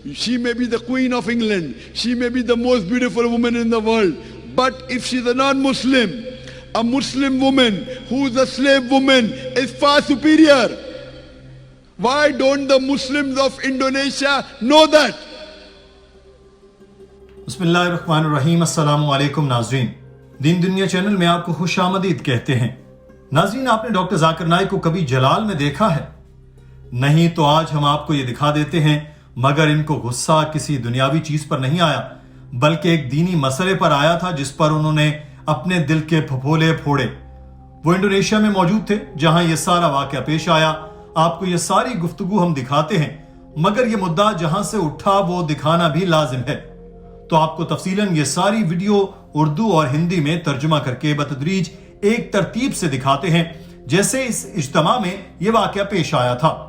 She may be the Queen of England. She may be the most beautiful woman in the world. But if she's a non-Muslim, a Muslim woman who's a slave woman is far superior. Why don't the Muslims of Indonesia know that? बिस्मिल्लाहिर्रहमानिर्रहीम। अस्सलामु अलैकुम नाज़रीन, दीन दुनिया channel में आपको खुशामदीद कहते हैं। नाज़रीन, आपने डॉक्टर जाकिर नाइक को कभी जलाल में देखा है? नहीं तो आज हम आपको ये दिखा देते हैं। मगर इनको गुस्सा किसी दुनियावी चीज पर नहीं आया, बल्कि एक दीनी मसले पर आया था जिस पर उन्होंने अपने दिल के फफोले फोड़े। वो इंडोनेशिया में मौजूद थे जहां ये सारा वाकया पेश आया। आपको ये सारी गुफ्तगू हम दिखाते हैं, मगर ये मुद्दा जहां से उठा वो दिखाना भी लाजिम है। तो आपको तफसीलन ये सारी वीडियो उर्दू और हिंदी में तर्जुमा करके बतदरीज एक तरतीब से दिखाते हैं, जैसे इस इज्तिमा में ये वाकया पेश आया था।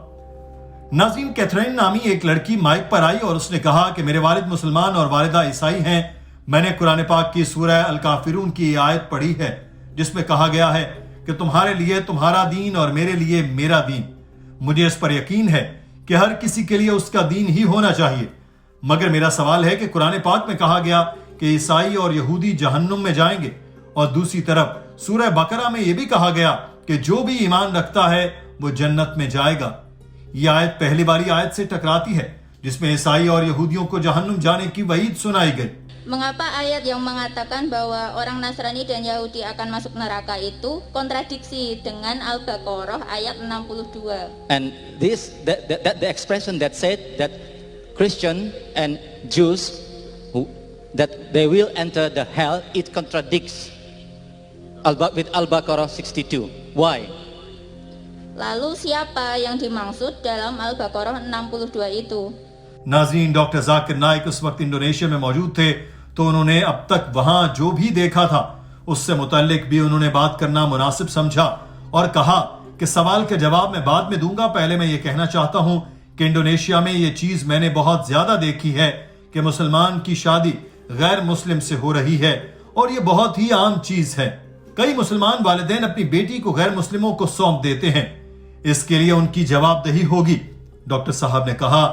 नाज़रीन, कैथरीन नामी एक लड़की माइक पर आई और उसने कहा कि मेरे वालिद मुसलमान और वालिदा ईसाई हैं। मैंने कुरान पाक की सूरह अल काफिरून की आयत पढ़ी है जिसमें कहा गया है कि तुम्हारे लिए तुम्हारा दीन और मेरे लिए मेरा दीन। मुझे इस पर यकीन है कि हर किसी के लिए उसका दीन ही होना चाहिए, मगर मेरा सवाल है कि कुरान पाक में कहा गया कि ईसाई और यहूदी जहन्नुम में जाएंगे, और दूसरी तरफ सूरह बकरा में यह भी कहा गया कि जो भी ईमान रखता है वो जन्नत में जाएगा। यह आयत पहली वाली आयत से टकराती है जिसमें ईसाई और यहूदियों को जहन्नुम जाने की वईद सुनाई गई। Mengapa ayat yang mengatakan bahwa orang Nasrani dan Yahudi akan masuk neraka itu kontradiksi dengan Al-Baqarah ayat 62. And the expression that said that Christian and Jews that they will enter the hell, it contradicts with Al-Baqarah 62. Why? Lalu siapa yang dimaksud dalam Al-Baqarah 62 itu? नाज़रीन, doctor Zakir Naik उस वक्त Indonesia में मौजूद थे, तो उन्होंने अब तक वहां जो भी देखा था उससे मुतल्लिक भी उन्होंने बात करना मुनासिब समझा और कहा कि सवाल के जवाब मैं बाद में दूंगा। पहले मैं ये कहना चाहता हूं कि इंडोनेशिया में ये चीज मैंने बहुत ज्यादा देखी है कि मुसलमान की शादी गैर मुस्लिम से हो रही है, और ये बहुत ही आम चीज है। कई मुसलमान वालिदैन अपनी बेटी को गैर मुस्लिमों को सौंप देते हैं। इसके लिए उनकी जवाबदेही होगी। डॉक्टर साहब ने कहा,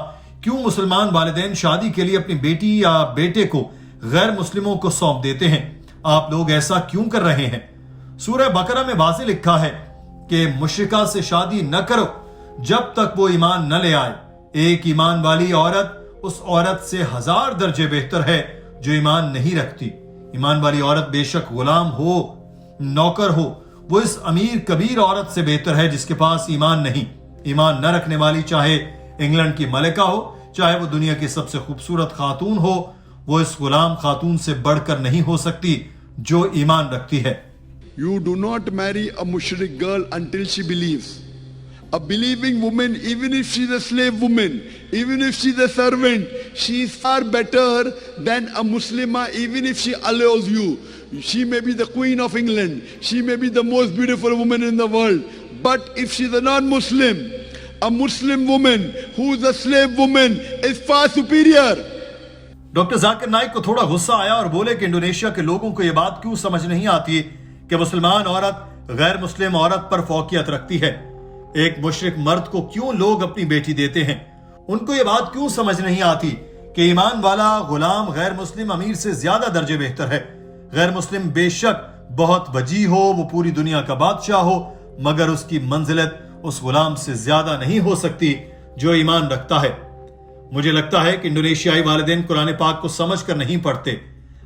क्यों मुसलमान वालिदैन शादी के लिए अपनी बेटी या बेटे को गैर मुस्लिमों को सौंप देते हैं? आप लोग ऐसा क्यों कर रहे हैं? सूरह बकरा में वाज़ेह लिखा है कि मुशरिका से शादी न करो जब तक वो ईमान न ले आए। एक ईमान वाली औरत उस औरत से 1000 दर्जे बेहतर है जो ईमान नहीं रखती। ईमान वाली औरत बेशक गुलाम हो, नौकर हो, वो इस अमीर कबीर औरत से बेहतर है जिसके पास ईमान नहीं। ईमान न रखने वाली चाहे इंग्लैंड की मलिका हो, चाहे वो दुनिया की सबसे खूबसूरत खातून हो, वो इस गुलाम खातून से बढ़कर नहीं हो सकती जो ईमान रखती है। You do not marry a mushrik girl until she believes. A believing woman, even if she's a slave woman, even if she's a servant, she is far better than a Muslimah, even if she allows you. She may be the Queen of England. She may be the most beautiful woman in the world. But if she's a non-Muslim, a Muslim woman who's a slave woman is far superior. Doctor Zakir Naik को थोड़ा गुस्सा आया और बोले कि Indonesia के लोगों को यह बात क्यों समझ नहीं आती कि मुसलमान औरत गैर मुस्लिम औरत पर फौकियत रखती है। एक मुशरिक मर्द को क्यों लोग अपनी बेटी देते हैं? उनको यह बात क्यों समझ नहीं आती कि ईमान वाला गुलाम गैर मुस्लिम अमीर से ज्यादा दर्जे बेहतर है। गैर मुस्लिम बेशक बहुत वजी हो, वो पूरी दुनिया का बादशाह हो, मगर उसकी मंजिलत उस गुलाम से ज्यादा नहीं हो सकती जो ईमान रखता है। मुझे लगता है कि इंडोनेशियाई वालिदैन कुरान पाक को समझ कर नहीं पढ़ते।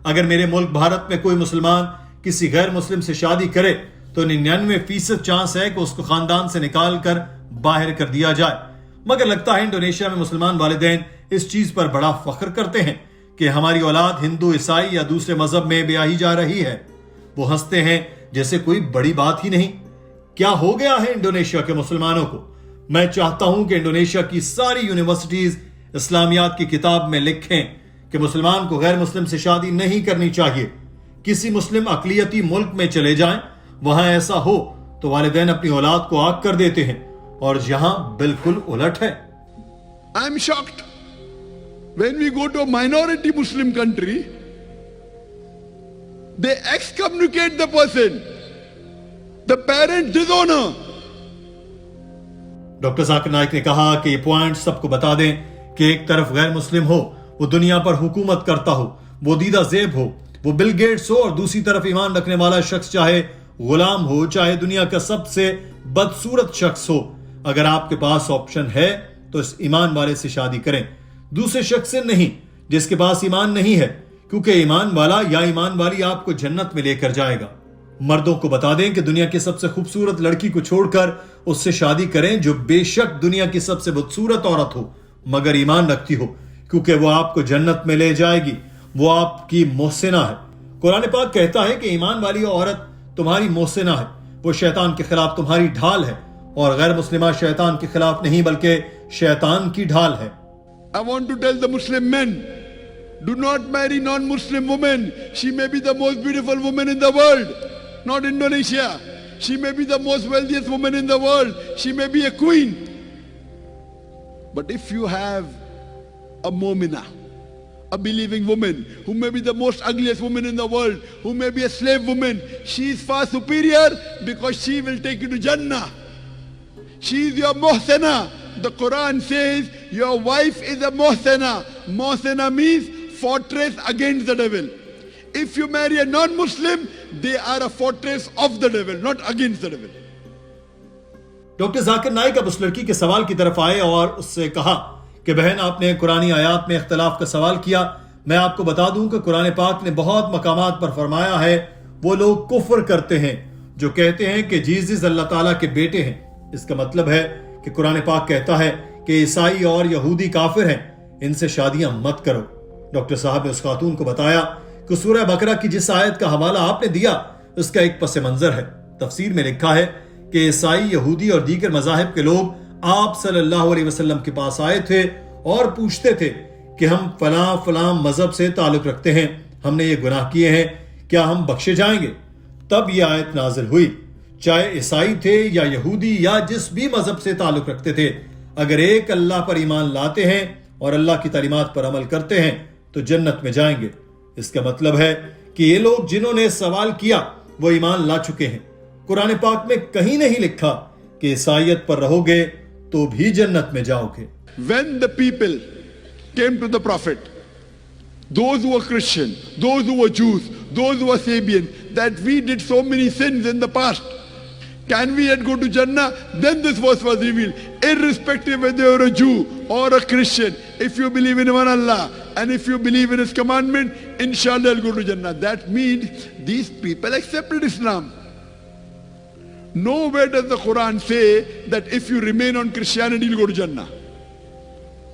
अगर मेरे मुल्क भारत में कोई मुसलमान किसी गैर मुस्लिम से शादी करे तो 99% चांस है कि उसको खानदान से निकाल कर बाहर कर दिया जाए। मगर लगता है इंडोनेशिया में मुसलमान वालिदैन इस चीज पर बड़ा फख्र करते हैं कि हमारी औलाद हिंदू, ईसाई या दूसरे मजहब में ब्याही जा रही है। वो हंसते हैं जैसे कोई बड़ी बात ही नहीं। क्या हो गया है इंडोनेशिया के मुसलमानों को? मैं चाहता हूं कि इंडोनेशिया की सारी यूनिवर्सिटीज इस्लामियात की किताब में लिखें कि मुसलमान को गैर मुस्लिम से शादी नहीं करनी चाहिए। किसी मुस्लिम अकलियती मुल्क में चले जाएं, वहां ऐसा हो तो वालिदैन अपनी औलाद को आग कर देते हैं, और यहां बिल्कुल उलट है। I am shocked when we go to a minority Muslim country, they excommunicate the person, the parents dishonor. Doctor Zakir Naik ने कहा कि ये पॉइंट सबको बता दें कि एक तरफ गैर मुस्लिम हो, वो दुनिया पर हुकूमत करता हो, वो दीदा जेब हो, वो बिल गेट्स हो, और दूसरी तरफ ईमान रखने वाला शख्स चाहे गुलाम हो, चाहे दुनिया का सबसे बदसूरत शख्स हो, अगर आपके पास ऑप्शन है तो इस ईमान वाले से शादी करें, दूसरे शख्स से नहीं जिसके पास ईमान नहीं है, क्योंकि ईमान वाला या ईमान वाली आपको जन्नत में लेकर जाएगा। मर्दों को बता दें कि दुनिया की सबसे खूबसूरत लड़की को छोड़कर उससे शादी करें जो बेशक दुनिया की सबसे बदसूरत औरत हो मगर ईमान रखती हो, क्योंकि वो आपको जन्नत में ले जाएगी, वो आपकी मोहसिना है। कुरान पाक कहता है कि ईमान वाली औरत तुम्हारी मोहसिना है, वो शैतान के खिलाफ तुम्हारी ढाल है, और गैर मुस्लिमा शैतान के खिलाफ नहीं बल्कि शैतान की ढाल है। I want to tell the Muslim men, do not marry non-Muslim women. She may be the most beautiful woman in the world, not Indonesia. She may be the most wealthiest woman in the world. She may be a queen. But if you have a mu'mina, a believing woman, who may be the most ugliest woman in the world, who may be a slave woman, she is far superior because she will take you to Jannah. She is your muhsana. The Quran says your wife is a muhsana. Muhsana means fortress against the devil. If you marry a non-Muslim, they are a fortress of the devil, not against the devil. Doctor Zakir Naik अब उस लड़की के सवाल की तरफ आए और उससे कहा कि बहन, आपने कुरानी आयात में इख्तलाफ का सवाल किया। मैं आपको बता दूं कि कुरान पाक ने बहुत मकामात पर फरमाया है वो लोग कुफ्र करते हैं जो कहते हैं कि जीसस अल्लाह ताला के बेटे हैं। इसका मतलब है कि कुरान पाक कहता है कि ईसाई और यहूदी काफिर हैं, इनसे शादियां मत करो। डॉक्टर साहब ने उस खातून को बताया कि सूरह बकरा की जिस आयत का हवाला आपने दिया उसका एक पस मंजर है। तफसीर में लिखा है कि ईसाई, यहूदी और दीगर मज़ाहिब के लोग आप सल्लल्लाहु अलैहि वसल्लम के पास आए थे और पूछते थे कि हम फलां फलां मजहब से ताल्लुक रखते हैं, हमने ये गुनाह किए हैं, क्या हम बख्शे जाएंगे? तब ये आयत नाजिल हुई, चाहे ईसाई थे या यहूदी या जिस भी मजहब से ताल्लुक रखते थे, अगर एक अल्लाह पर ईमान लाते हैं और अल्लाह की तालीमात पर अमल करते हैं तो जन्नत में जाएंगे। इसका मतलब है कि ये लोग जिन्होंने सवाल किया वो ईमान ला चुके हैं। कुरान पाक में कहीं नहीं लिखा कि ईसाईयत पर रहोगे तो भी जन्नत में जाओगे। When the people came to the Prophet, those who were Christian, those who were Jews, those who were Sabian, that we did so many sins in the past, can we yet go to Jannah? Then this verse was revealed. Irrespective whether you're a Jew or a Christian, if you believe in one Allah and if you believe in His commandment, inshallah you'll go to Jannah. That means these people accepted Islam. Nowhere does the Quran say that if you remain on Christianity, you'll go to Jannah.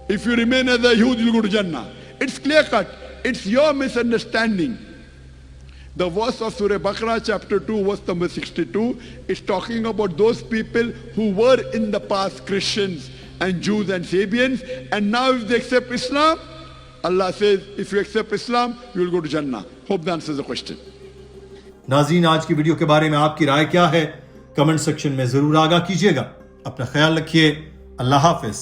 If you remain as a Yahud, you'll go to Jannah. It's clear cut. It's your misunderstanding. The verse of Surah Baqarah chapter 2 verse number 62 is talking about those people who were in the past Christians and Jews and Sabians, and now if they accept Islam, Allah says if you accept Islam, you will go to Jannah. Hope that answers the question. नाज़रीन, आज की video के बारे में आपकी राय क्या है? Comment section में जरूर आगाह कीजिएगा। अपना ख्याल रखिए। अल्लाह हाफिज।